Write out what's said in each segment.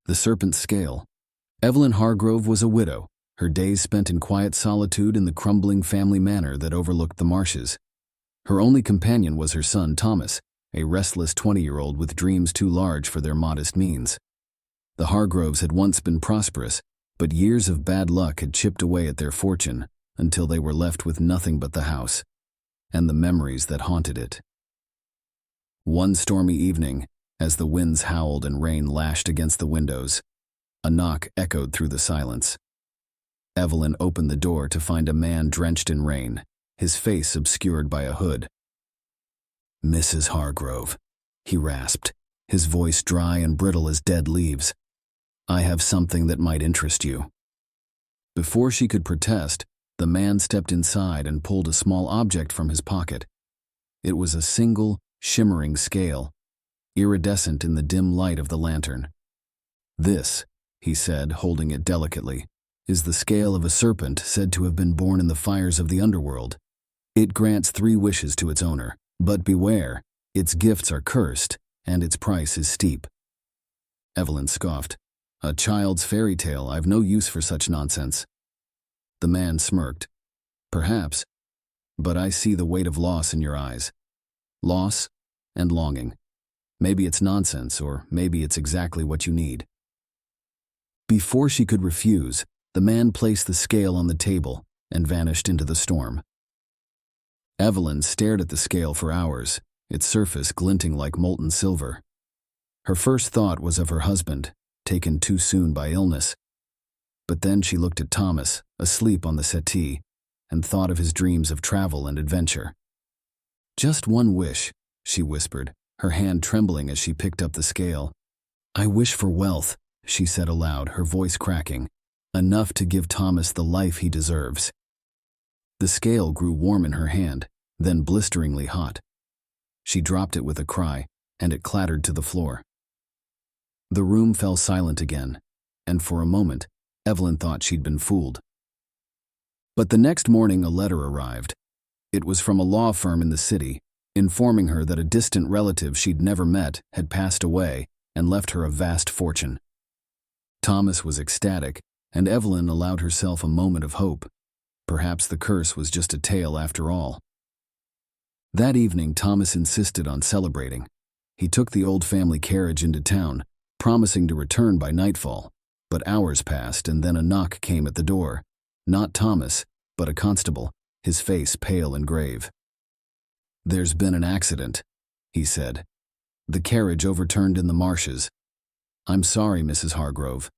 The Serpent's Scale. Evelyn Hargrove was a widow, her days spent in quiet solitude in the crumbling family manor that overlooked the marshes. Her only companion was her son, Thomas, a restless 20-year-old with dreams too large for their modest means. The Hargroves had once been prosperous, but years of bad luck had chipped away at their fortune until they were left with nothing but the house and the memories that haunted it. One stormy evening, as the winds howled and rain lashed against the windows, a knock echoed through the silence. Evelyn opened the door to find a man drenched in rain, his face obscured by a hood. "Mrs. Hargrove," he rasped, his voice dry and brittle as dead leaves. "I have something that might interest you." Before she could protest, the man stepped inside and pulled a small object from his pocket. It was a single, shimmering scale, iridescent in the dim light of the lantern. "This," he said, holding it delicately, "is the scale of a serpent said to have been born in the fires of the underworld. It grants 3 wishes to its owner, but beware, its gifts are cursed, and its price is steep." Evelyn scoffed. "A child's fairy tale. I've no use for such nonsense." The man smirked. "Perhaps, but I see the weight of loss in your eyes. Loss and longing. Maybe it's nonsense, or maybe it's exactly what you need." Before she could refuse, the man placed the scale on the table and vanished into the storm. Evelyn stared at the scale for hours, its surface glinting like molten silver. Her first thought was of her husband, taken too soon by illness. But then she looked at Thomas, asleep on the settee, and thought of his dreams of travel and adventure. "Just one wish," she whispered, her hand trembling as she picked up the scale. "I wish for wealth," she said aloud, her voice cracking, "enough to give Thomas the life he deserves." The scale grew warm in her hand, then blisteringly hot. She dropped it with a cry, and it clattered to the floor. The room fell silent again, and for a moment, Evelyn thought she'd been fooled. But the next morning a letter arrived. It was from a law firm in the city, informing her that a distant relative she'd never met had passed away and left her a vast fortune. Thomas was ecstatic, and Evelyn allowed herself a moment of hope. Perhaps the curse was just a tale after all. That evening, Thomas insisted on celebrating. He took the old family carriage into town, promising to return by nightfall. But hours passed, and then a knock came at the door. Not Thomas, but a constable, his face pale and grave. "There's been an accident," he said. "The carriage overturned in the marshes. I'm sorry, Mrs. Hargrove.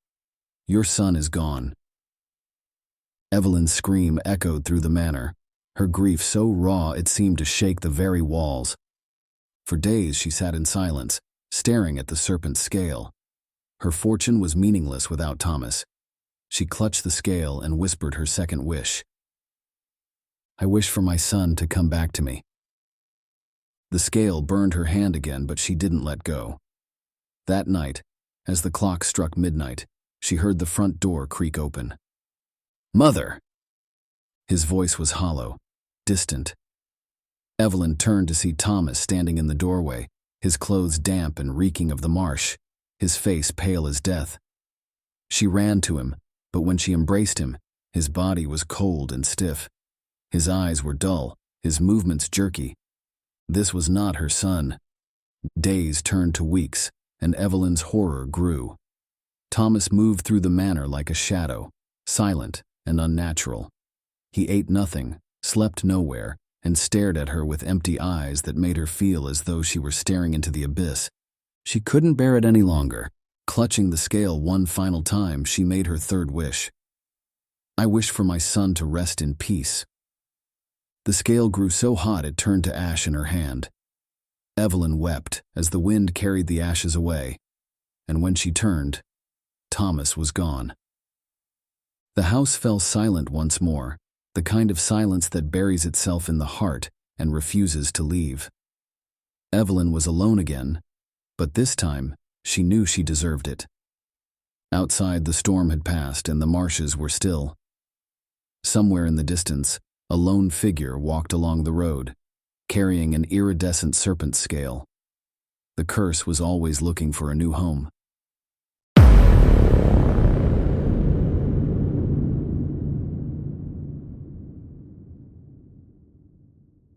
Your son is gone." Evelyn's scream echoed through the manor, her grief so raw it seemed to shake the very walls. For days she sat in silence, staring at the serpent's scale. Her fortune was meaningless without Thomas. She clutched the scale and whispered her second wish. "I wish for my son to come back to me." The scale burned her hand again, but she didn't let go. That night, as the clock struck midnight, she heard the front door creak open. "Mother!" His voice was hollow, distant. Evelyn turned to see Thomas standing in the doorway, his clothes damp and reeking of the marsh, his face pale as death. She ran to him, but when she embraced him, his body was cold and stiff. His eyes were dull, his movements jerky. This was not her son. Days turned to weeks, and Evelyn's horror grew. Thomas moved through the manor like a shadow, silent and unnatural. He ate nothing, slept nowhere, and stared at her with empty eyes that made her feel as though she were staring into the abyss. She couldn't bear it any longer. Clutching the scale one final time, she made her third wish. "I wish for my son to rest in peace." The scale grew so hot it turned to ash in her hand. Evelyn wept as the wind carried the ashes away, and when she turned, Thomas was gone. The house fell silent once more, the kind of silence that buries itself in the heart and refuses to leave. Evelyn was alone again, but this time she knew she deserved it. Outside, the storm had passed and the marshes were still. Somewhere in the distance, a lone figure walked along the road, carrying an iridescent serpent scale. The curse was always looking for a new home.